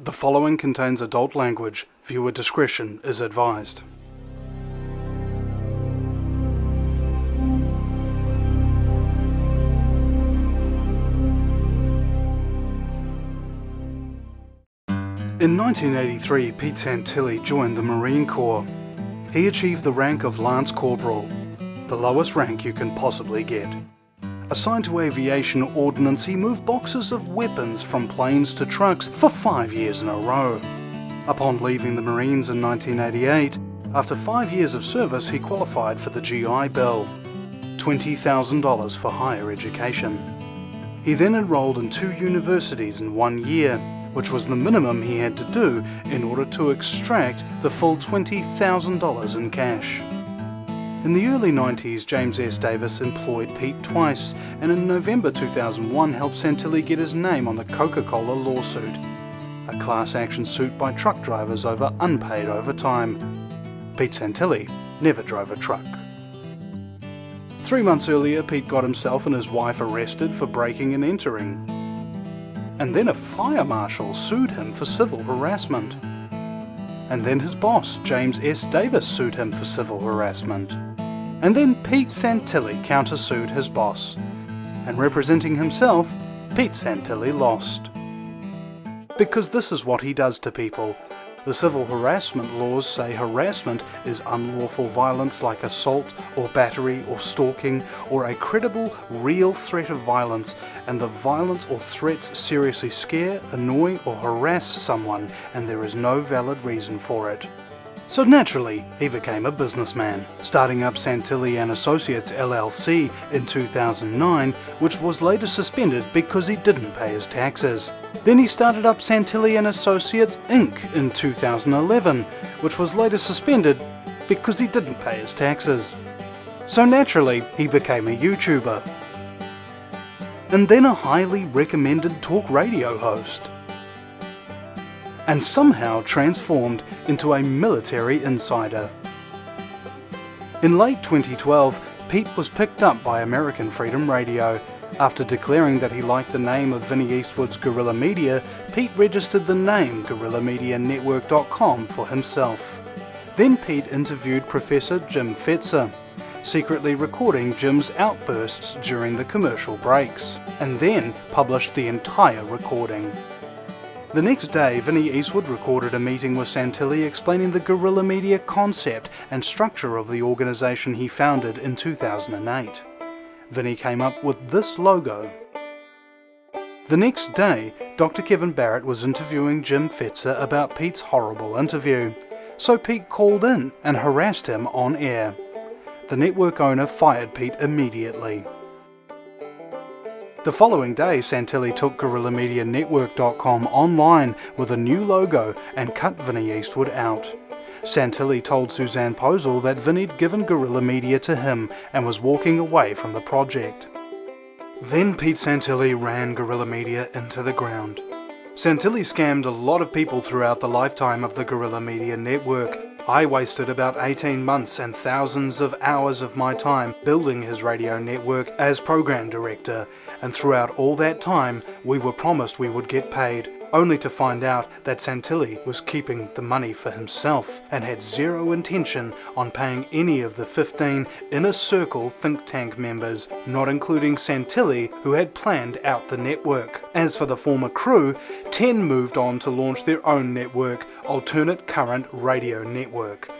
The following contains adult language. Viewer discretion is advised. In 1983, Pete Santilli joined the Marine Corps. He achieved the rank of Lance Corporal, the lowest rank you can possibly get. Assigned to aviation ordnance, he moved boxes of weapons from planes to trucks for 5 years in a row. Upon leaving the Marines in 1988, after 5 years of service, he qualified for the GI Bill, $20,000 for higher education. He then enrolled in 2 universities in 1 year, which was the minimum he had to do in order to extract the full $20,000 in cash. In the early 90s, James S. Davis employed Pete twice, and in November 2001 helped Santilli get his name on the Coca-Cola lawsuit, a class action suit by truck drivers over unpaid overtime. Pete Santilli never drove a truck. 3 months earlier, Pete got himself and his wife arrested for breaking and entering. And then a fire marshal sued him for civil harassment. And then his boss, James S. Davis, sued him for civil harassment. And then Pete Santilli countersued his boss. And representing himself, Pete Santilli lost. Because this is what he does to people. The civil harassment laws say harassment is unlawful violence like assault or battery or stalking or a credible, real threat of violence, and the violence or threats seriously scare, annoy or harass someone and there is no valid reason for it. So naturally, he became a businessman, starting up Santilli & Associates LLC in 2009, which was later suspended because he didn't pay his taxes. Then he started up Santilli & Associates Inc. in 2011, which was later suspended because he didn't pay his taxes. So naturally, he became a YouTuber. And then a highly recommended talk radio host. And somehow transformed into a military insider. In late 2012, Pete was picked up by American Freedom Radio. After declaring that he liked the name of Vinnie Eastwood's Guerrilla Media, Pete registered the name GuerrillaMediaNetwork.com for himself. Then Pete interviewed Professor Jim Fetzer, secretly recording Jim's outbursts during the commercial breaks, and then published the entire recording. The next day, Vinnie Eastwood recorded a meeting with Santilli explaining the guerrilla media concept and structure of the organisation he founded in 2008. Vinnie came up with this logo. The next day, Dr. Kevin Barrett was interviewing Jim Fetzer about Pete's horrible interview, so Pete called in and harassed him on air. The network owner fired Pete immediately. The following day, Santilli took GuerrillaMediaNetwork.com online with a new logo and cut Vinnie Eastwood out. Santilli told Suzanne Posel that Vinnie'd given Guerrilla Media to him and was walking away from the project. Then Pete Santilli ran Guerrilla Media into the ground. Santilli scammed a lot of people throughout the lifetime of the Guerrilla Media Network. I wasted about 18 months and thousands of hours of my time building his radio network as program director, and throughout all that time we were promised we would get paid, only to find out that Santilli was keeping the money for himself and had zero intention on paying any of the 15 Inner Circle think tank members, not including Santilli, who had planned out the network. As for the former crew, 10 moved on to launch their own network, Alternate Current Radio Network.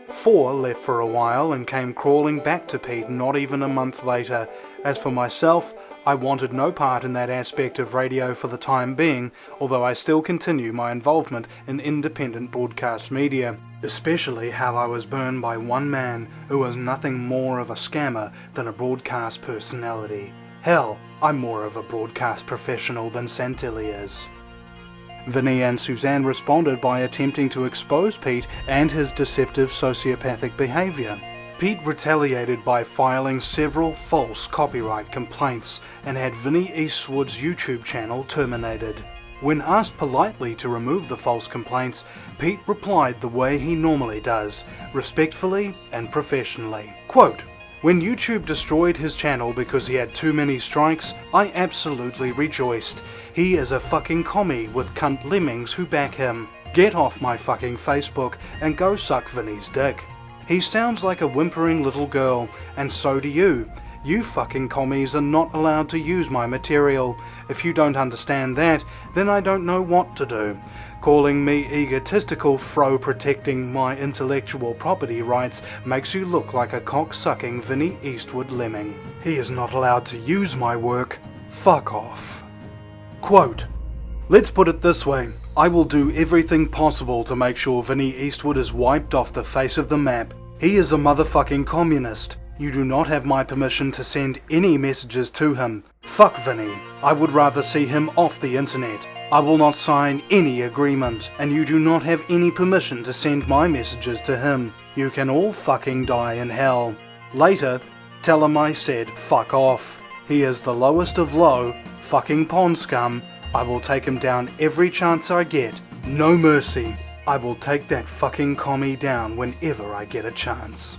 4 left for a while and came crawling back to Pete not even a month later. As for myself, I wanted no part in that aspect of radio for the time being, although I still continue my involvement in independent broadcast media, especially how I was burned by one man who was nothing more of a scammer than a broadcast personality. Hell, I'm more of a broadcast professional than Santilli is. Vinnie and Suzanne responded by attempting to expose Pete and his deceptive sociopathic behaviour. Pete retaliated by filing several false copyright complaints and had Vinnie Eastwood's YouTube channel terminated. When asked politely to remove the false complaints, Pete replied the way he normally does, respectfully and professionally. Quote, "When YouTube destroyed his channel because he had too many strikes, I absolutely rejoiced. He is a fucking commie with cunt lemmings who back him. Get off my fucking Facebook and go suck Vinny's dick. He sounds like a whimpering little girl, and so do you. You fucking commies are not allowed to use my material. If you don't understand that, then I don't know what to do. Calling me egotistical fro protecting my intellectual property rights makes you look like a cock-sucking Vinny Eastwood lemming. He is not allowed to use my work. Fuck off. Quote, let's put it this way. I will do everything possible to make sure Vinny Eastwood is wiped off the face of the map. He is a motherfucking communist. You do not have my permission to send any messages to him. Fuck Vinny. I would rather see him off the internet. I will not sign any agreement, and you do not have any permission to send my messages to him. You can all fucking die in hell. Later, tell him I said fuck off. He is the lowest of low, fucking pond scum. I will take him down every chance I get. No mercy. I will take that fucking commie down whenever I get a chance.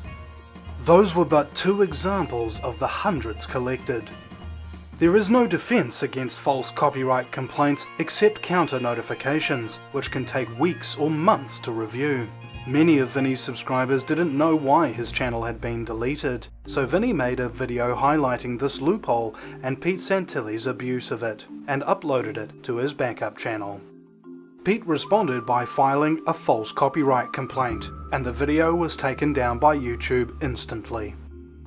Those were but two examples of the hundreds collected. There is no defense against false copyright complaints except counter notifications, which can take weeks or months to review. Many of Vinny's subscribers didn't know why his channel had been deleted, so Vinny made a video highlighting this loophole and Pete Santilli's abuse of it, and uploaded it to his backup channel. Pete responded by filing a false copyright complaint, and the video was taken down by YouTube instantly.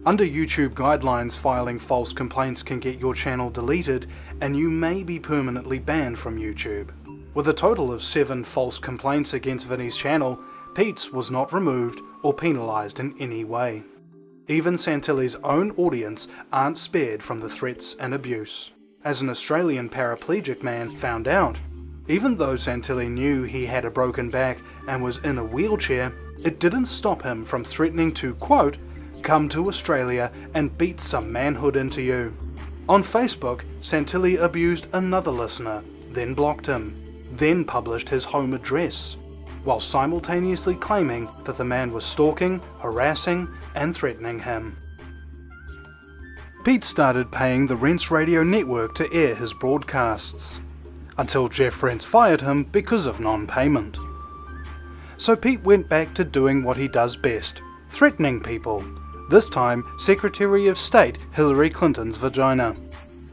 Under YouTube guidelines, filing false complaints can get your channel deleted, and you may be permanently banned from YouTube. With a total of 7 false complaints against Vinny's channel, Pete's was not removed or penalised in any way. Even Santilli's own audience aren't spared from the threats and abuse. As an Australian paraplegic man found out, even though Santilli knew he had a broken back and was in a wheelchair, it didn't stop him from threatening to, quote, come to Australia and beat some manhood into you. On Facebook, Santilli abused another listener, then blocked him, then published his home address, while simultaneously claiming that the man was stalking, harassing, and threatening him. Pete started paying the Rents Radio network to air his broadcasts, until Jeff Rents fired him because of non-payment. So Pete went back to doing what he does best, threatening people, this time Secretary of State Hillary Clinton's vagina,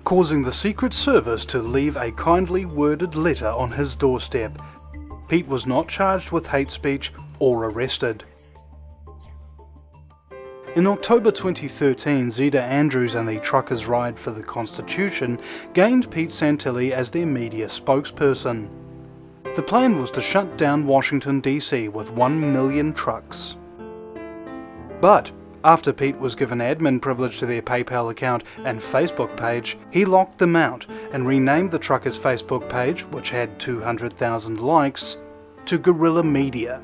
causing the Secret Service to leave a kindly worded letter on his doorstep. Pete was not charged with hate speech or arrested. In October 2013, Zeta Andrews and the Truckers' Ride for the Constitution gained Pete Santilli as their media spokesperson. The plan was to shut down Washington DC with 1 million trucks. But after Pete was given admin privilege to their PayPal account and Facebook page, he locked them out and renamed the Truckers' Facebook page, which had 200,000 likes, to Guerrilla Media,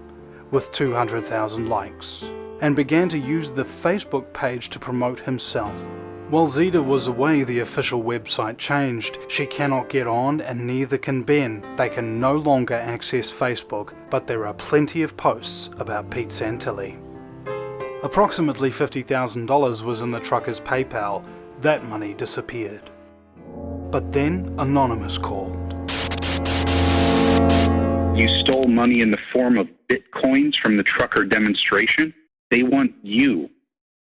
with 200,000 likes, and began to use the Facebook page to promote himself. While Zeta was away, the official website changed. She cannot get on, and neither can Ben. They can no longer access Facebook, but there are plenty of posts about Pete Santilli. Approximately $50,000 was in the trucker's PayPal. That money disappeared. But then Anonymous called. You stole money in the form of bitcoins from the trucker demonstration? They want you,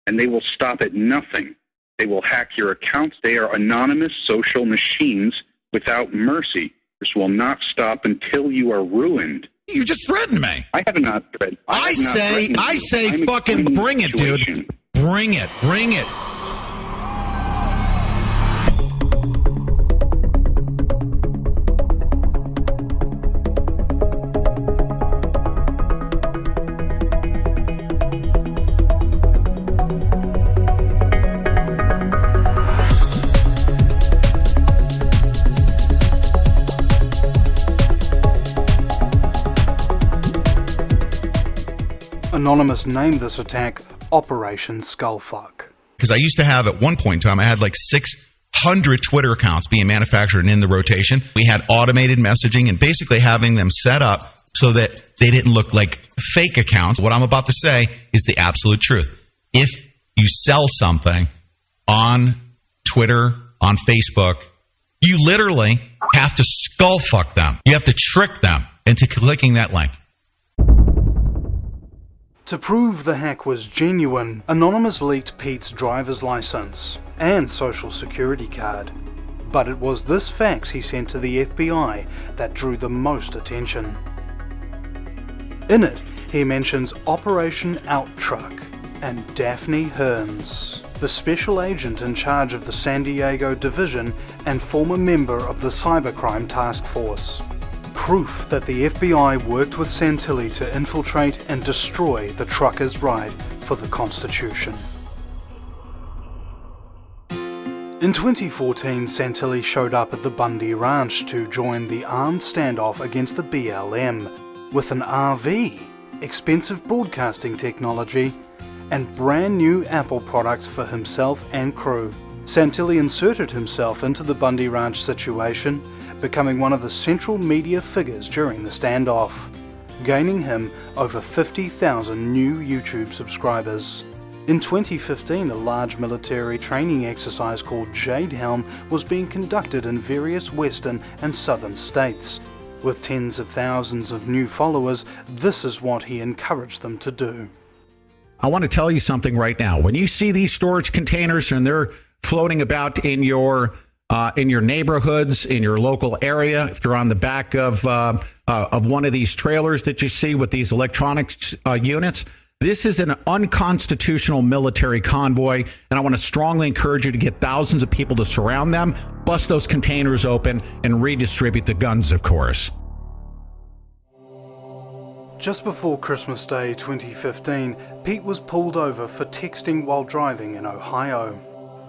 and they will stop at nothing. They will hack your accounts. They are anonymous social machines without mercy. This will not stop until you are ruined. You just threatened me. I have not threatened. I say fucking bring it, dude. Bring it. Anonymous named this attack Operation Skullfuck. Because I used to have, at one point in time, I had like 600 Twitter accounts being manufactured and in the rotation. We had automated messaging and basically having them set up so that they didn't look like fake accounts. What I'm about to say is the absolute truth. If you sell something on Twitter, on Facebook, You literally have to skull fuck them. You have to trick them into clicking that link. To prove the hack was genuine, Anonymous leaked Pete's driver's license and social security card. But it was this fax he sent to the FBI that drew the most attention. In it, he mentions Operation Out Truck and Daphne Hearns, the special agent in charge of the San Diego division and former member of the cybercrime task force. Proof that the FBI worked with Santilli to infiltrate and destroy the truckers' ride for the Constitution. In 2014, Santilli showed up at the Bundy Ranch to join the armed standoff against the BLM with an RV, expensive broadcasting technology, and brand new Apple products for himself and crew. Santilli inserted himself into the Bundy Ranch situation, becoming one of the central media figures during the standoff, gaining him over 50,000 new YouTube subscribers. In 2015, a large military training exercise called Jade Helm was being conducted in various western and southern states. With tens of thousands of new followers, this is what he encouraged them to do. I want to tell you something right now. When you see these storage containers and they're floating about in your neighborhoods, in your local area, if you're on the back of one of these trailers that you see with these electronics units, this is an unconstitutional military convoy, and I want to strongly encourage you to get thousands of people to surround them, bust those containers open, and redistribute the guns, of course. Just before Christmas Day 2015, Pete was pulled over for texting while driving in Ohio.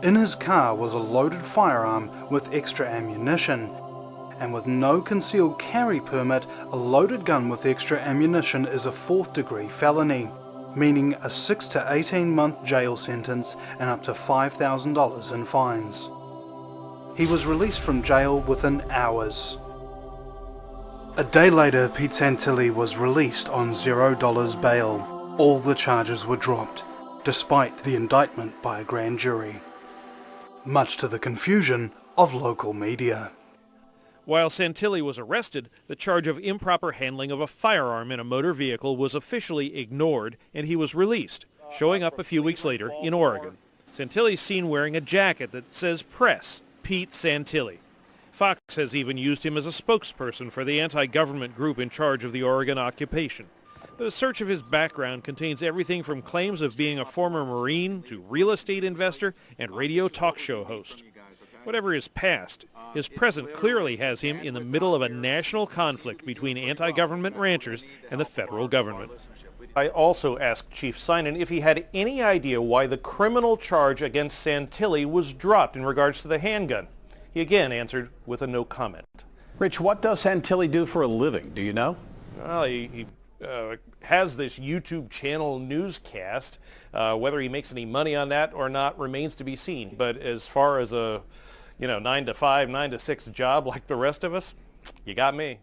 In his car was a loaded firearm with extra ammunition, and with no concealed carry permit, a loaded gun with extra ammunition is a 4th-degree felony, meaning a 6 to 18-month jail sentence and up to $5,000 in fines. He was released from jail within hours. A day later, Pete Santilli was released on $0 bail. All the charges were dropped, despite the indictment by a grand jury, much to the confusion of local media. While Santilli was arrested, the charge of improper handling of a firearm in a motor vehicle was officially ignored, and he was released, showing up a few weeks later in Oregon. Santilli's seen wearing a jacket that says Press, Pete Santilli. Fox has even used him as a spokesperson for the anti-government group in charge of the Oregon occupation. But a search of his background contains everything from claims of being a former Marine to real estate investor and radio talk show host. Whatever his past, his present clearly has him in the middle of a national conflict between anti-government ranchers and the federal government. I also asked Chief Sinan if he had any idea why the criminal charge against Santilli was dropped in regards to the handgun. He again answered with a no comment. Rich, what does Santilli do for a living? Do you know? Well, he has this YouTube channel newscast. Whether he makes any money on that or not remains to be seen. But as far as a 9 to 5, 9 to 6 job like the rest of us, you got me.